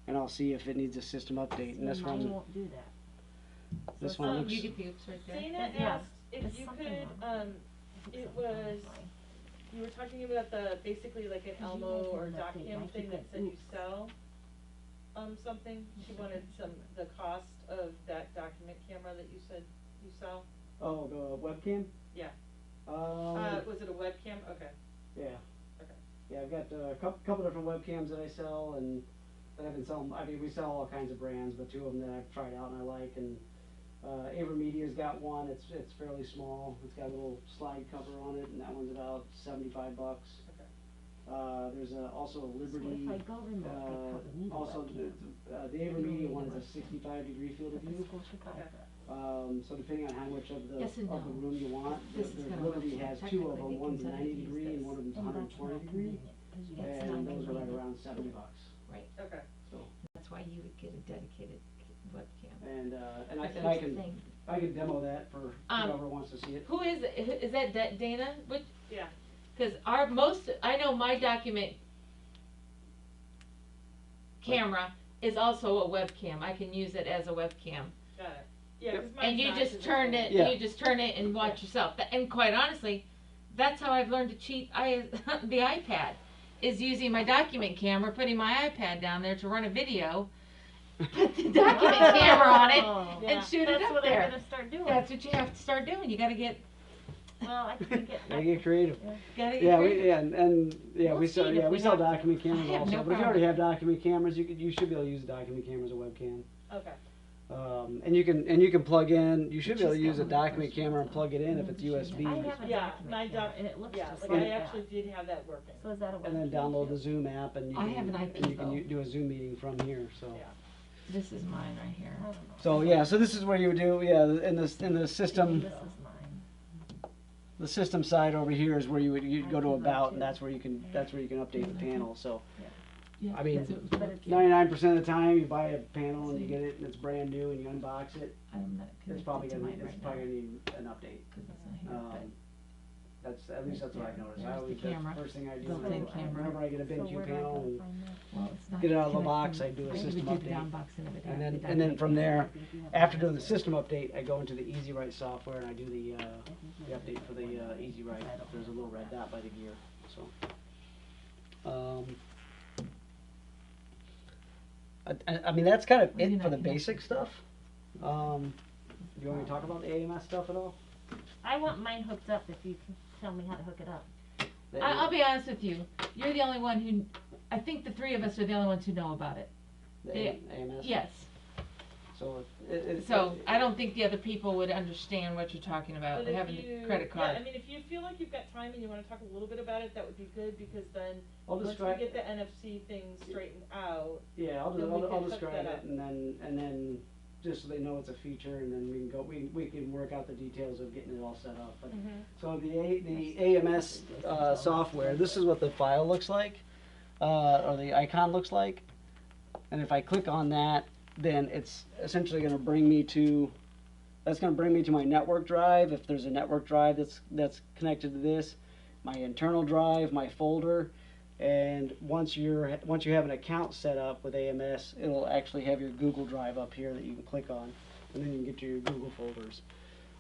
and I'll see if it needs a system update. And this Mine one, won't do that. this one looks. You get the oops right there. Dana Yeah. asked if There's you something could, wrong. it was, you were talking about basically like an Elmo or DocCam thing that said you sell, something. She wanted the cost of that document camera that you said you sell. Oh, the webcam. Yeah. Was it a webcam? Okay. Yeah. Okay. Yeah, I've got a couple different webcams that I sell and that I've been selling. I mean, we sell all kinds of brands, but 2 of them that I've tried out and I like. And AverMedia's got one. It's fairly small. It's got a little slide cover on it, and that one's about $75. Okay. There's also a Liberty. So if I go remote, I probably need a Also, webcam. the AverMedia one is a 65-degree field of But the view. school should buy Okay. that. So depending on how much of the Yes and no. room you want, This is the kinda Liberty what has 2 of technically them. they One's consider 90 these degree and days. one of them's And that's 120 not degree. convenient, 'cause you got And some those are right convenient. around $70. Okay. That's why you would get a dedicated webcam. And But I that's the can thing. demo that for whoever wants to see it. Who is that Dana? Which? Yeah. Because I know my document camera is also a webcam. I can use it as a webcam. Got it. Yeah. 'Cause mine's And you not just 'cause turn it's it, Yeah. you just turn it and watch yourself. And quite honestly, that's how I've learned to cheat the iPad, is using my document camera, putting my iPad down there to run a video, put the document camera on it, Oh. Yeah. and shoot it That's up what there. I'm gonna start doing. That's what you have to start doing. You gotta get, Well, I can get. Gotta get creative. gotta get Yeah, creative. We'll we sell see if we sell have to. document cameras I have also. no But if you problem. already have document cameras, you should be able to use a document camera as a webcam. Okay. And you can plug in. You should be able to She's use a got one of document those camera and plug it in if it's USB. I have a Yeah, document my camera, doc- and it looks Yeah, just like like I that. actually did have that working. So is that a webcam? And then download the too? Zoom app, and you I can, have an IP and you can though. do a Zoom meeting from here. So. Yeah. This is mine right here. I don't know. So yeah, so this is where you would do in the system. This is mine. The system side over here is where you'd go to I can about, too. and that's where you can update the panel. So Yeah, I mean, that's what it was for. 99% of the time you buy a panel and you get it and it's brand new and you unbox it, I'm not it's probably connected to gonna mine it's right probably now, gonna need an update. 'cause it's not here, but That's at least that's what I noticed. I There's always the that's camera. the first thing I do. Built-in Whenever camera. whenever I get a So BenQ where do I panel go and find that? well, it's not get it out of the connecting. box, I do a I think system we do the update. unboxing of it And after then that. from there, after doing the system update, I go into the Easy Write software and I do the update for the Easy Write. There's a little red dot by the gear. So, I mean that's kind of Maybe it not for the connected. basic stuff. Do you want me to talk about the AMS stuff at all? I want mine hooked up if you can tell me how to hook it up. I'll be honest with you. You're the only one who. I think the three of us are the only ones who know about it. The AMS. Yes. So So I don't think the other people would understand what you're talking about. But if Having you- the credit card. Yeah, I mean, if you feel like you've got time and you wanna talk a little bit about it, that would be good, because then, I'll once we describe. get the NFC thing straightened out, Yeah, then we I'll can hook describe that it up. and then just so they know it's a feature and then we can go we can work out the details of getting it all set up. But so the AMS software, this is what the file looks like, or the icon looks like, and if I click on that, then it's essentially going to bring me to my network drive. If there's a network drive that's connected to this, my internal drive, my folder. And once you have an account set up with AMS, it'll actually have your Google Drive up here that you can click on, and then you can get to your Google folders.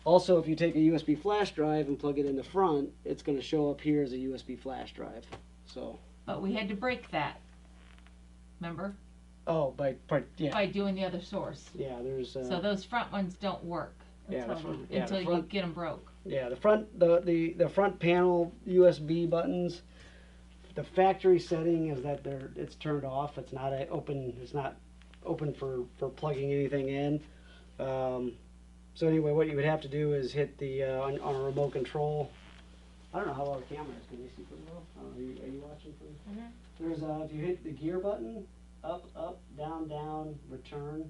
Also, if you take a USB flash drive and plug it in the front, it's going to show up here as a USB flash drive. So. But we had to break that. Remember? Oh, by doing the other source. Yeah, there's. So those front ones don't work until you get them broke. Yeah, the front panel USB buttons. The factory setting is that it's turned off. It's not open for plugging anything in. So anyway, what you would have to do is hit the on a remote control. I don't know how well the camera is. Can you see pretty well? Are you watching from? There's if you hit the gear button, up, down, return,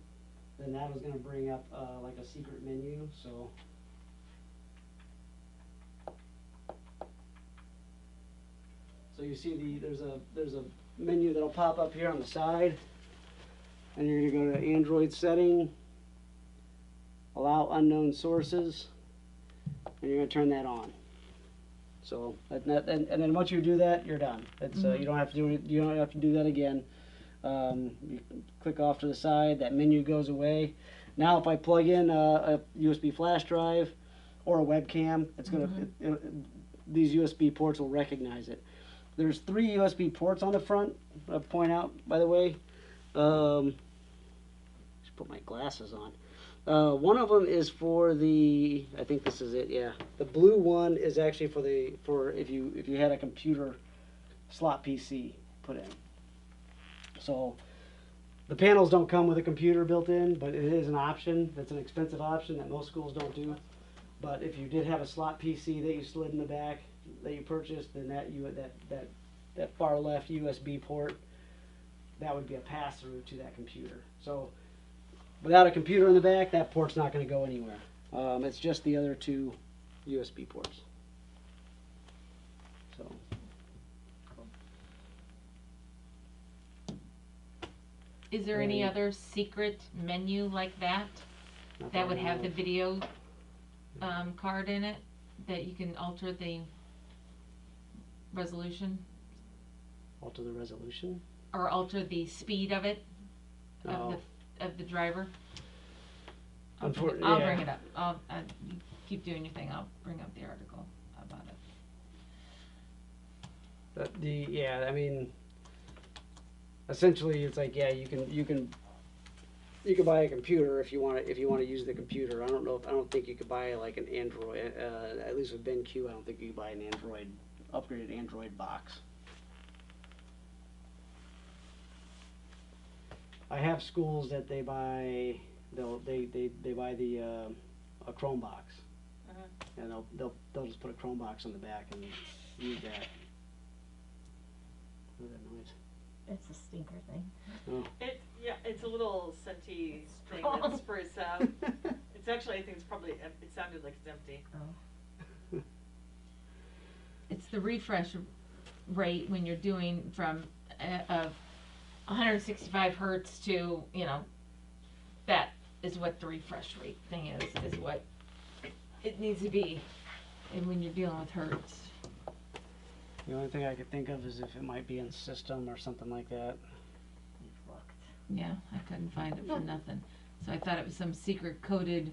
then that was going to bring up like a secret menu. So. So you see there's a menu that'll pop up here on the side, and you're going to go to Android setting, allow unknown sources, and you're going to turn that on. So and then once you do that, you're done. It's you don't have to do that again. You click off to the side, that menu goes away. Now if I plug in a USB flash drive or a webcam, it's going to these USB ports will recognize it. There's 3 USB ports on the front, I'll point out, by the way. Just put my glasses on. One of them is for the, I think this is it, yeah. The blue one is actually for if you had a computer slot PC put in. So the panels don't come with a computer built in, but it is an option. That's an expensive option that most schools don't do. But if you did have a slot PC that you slid in the back, that you purchased, then that far left USB port, that would be a pass through to that computer. So without a computer in the back, that port's not going to go anywhere. It's just the other 2 USB ports. So. Is there any other secret menu like that that would have the video card in it that you can alter the resolution Alter the resolution? or alter the speed of it of the driver? I'll bring it up. You keep doing your thing. I'll bring up the article about it. I mean, essentially, it's like you can buy a computer if you want to use the computer. I don't think you could buy like an Android. At least with BenQ, I don't think you could buy an upgraded Android box. I have schools that they buy a Chrome box, and they'll just put a Chrome box on the back and use that. What is that noise? It's a stinker thing. Oh. It's a little scenty thing that sprays out. It's actually, I think it sounded like it's empty. Oh. It's the refresh rate when you're doing from 165 hertz to, you know, that is what the refresh rate thing is what it needs to be. And when you're dealing with hertz. The only thing I could think of is if it might be in system or something like that. We've looked. Yeah, I couldn't find it for nothing. So I thought it was some secret coded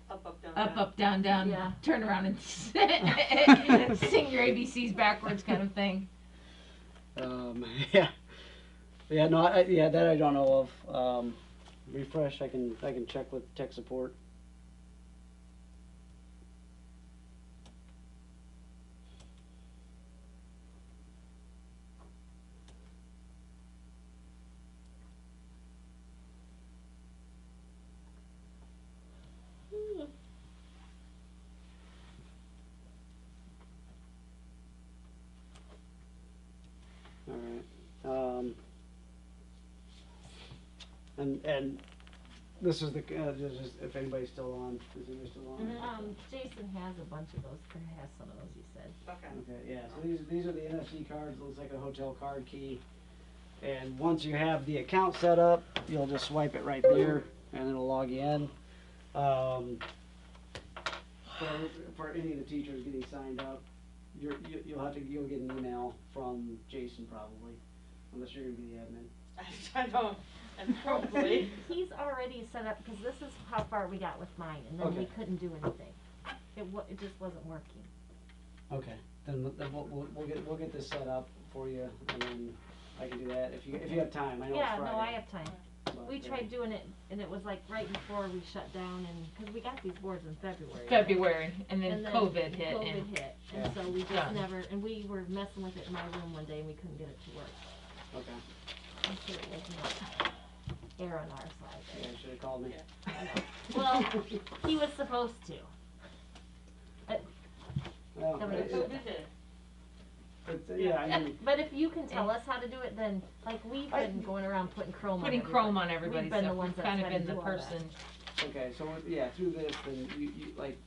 Up, down, up, down, down, Yeah. turn around and sing your ABCs backwards kind of thing. Yeah. Yeah, no, yeah, that I don't know of. Refresh, I can check with tech support. All right. And this is the just if anybody's still on. Is anybody still on? Jason has a bunch of those, or has some of those, he said. Okay. Okay, yeah. So these are the NFC cards. Looks like a hotel card key. And once you have the account set up, you'll just swipe it right there, and it'll log you in. For any of the teachers getting signed up, you'll get an email from Jason probably, unless you're gonna be the admin. I don't, and probably. He's already set up, because this is how far we got with mine, and then we Okay. couldn't do anything. It just wasn't working. Okay, then we'll get this set up for you, and then I can do that if you have time. I know Yeah, it's Friday. no, I have time. but, We tried doing it, and it was like right before we shut down, and, because we got these boards in February. right? February, and then COVID hit. COVID and hit, Yeah. and so we just Done. never, and we were messing with it in my room one day, and we couldn't get it to work. Okay. I'm sure it was not air on our side. Yeah, you should have called me. Well, he was supposed to. Well, Somebody it- else. yeah, I mean, But if you can tell us how to do it, then, like, we've been going around putting chrome on Putting everybody. chrome on everybody's We've been the stuff. ones We've that's kind of had to been the do all that. person. okay, so yeah, through this, then you like,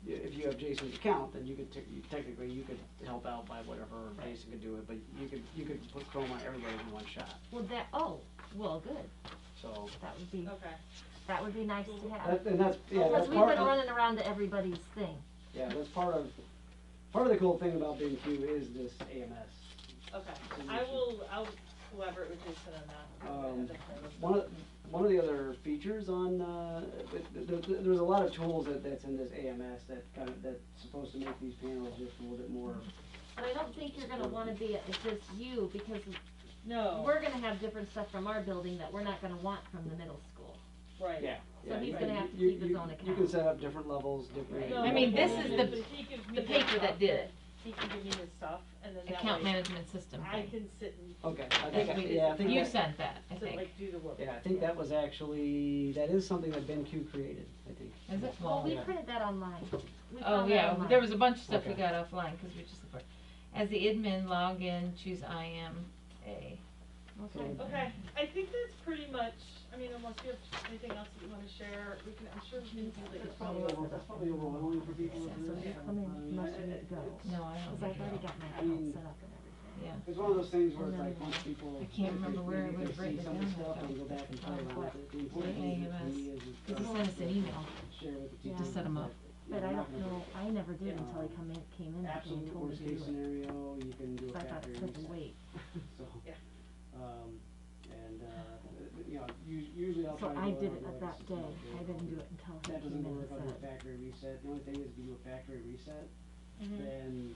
if you have Jason's account, then you could technically you could help out by whatever Jason could do it, but you could put Chrome on everybody in one shot. Well, well, good. So Okay. That would be nice to have. that's Because that's we've part been of, running around to everybody's thing. yeah, that's part of the cool thing about BenQ is this AMS. Okay, I'll collaborate with Jason on that. One of the other features on there's a lot of tools that's in this AMS that's supposed to make these panels just a little bit more. But I don't think you're gonna wanna be, it's just you, because No, we're gonna have different stuff from our building that we're not gonna want from the middle school. right. Yeah. So yeah, he's you- gonna have to you- keep his you- own You account. can set up different levels, different. No, I mean, but this then is he gives me the paper stuff that did it. He can give me his stuff, and then that Account way management system I thing. can sit and, Okay, I That think, we- yeah, I think You that, sent that, I to think. like do the work. yeah, I think that was actually, that is something that BenQ created, I think. Is it? Well, we Yeah. printed that online. We Oh, found that yeah, online. there was a bunch of stuff we Okay. got offline, cause we just looked for it. As the admin, log in, choose IMA. Okay. Okay, I think that's pretty much, I mean, unless you have anything else that you wanna share, I'm sure we can do like. That's probably overwhelming for people. Yeah, so you come in, unless you need to go. No, I don't. Cause I've already got my I mean, account set up and everything. Yeah. It's one of those things where it's like, once people. I can't remember where I maybe would've they see written it some of the down, stuff I and go back and play around with it. The important thing AMS. to me is Cause he sent us an email. share with the Yeah. teachers. To set 'em up. But I don't know, I never did Yeah. until he came in and Absolute told me worst to case do it. scenario, you can do a So I thought factory it took a reset. wait. So, Yeah. and, you know, usually I'll So try to I go did over it like at that a day. system I update. didn't do it until he That came doesn't in and work, I'll do a said. factory reset. The only thing is if you do a factory reset, Mhm. then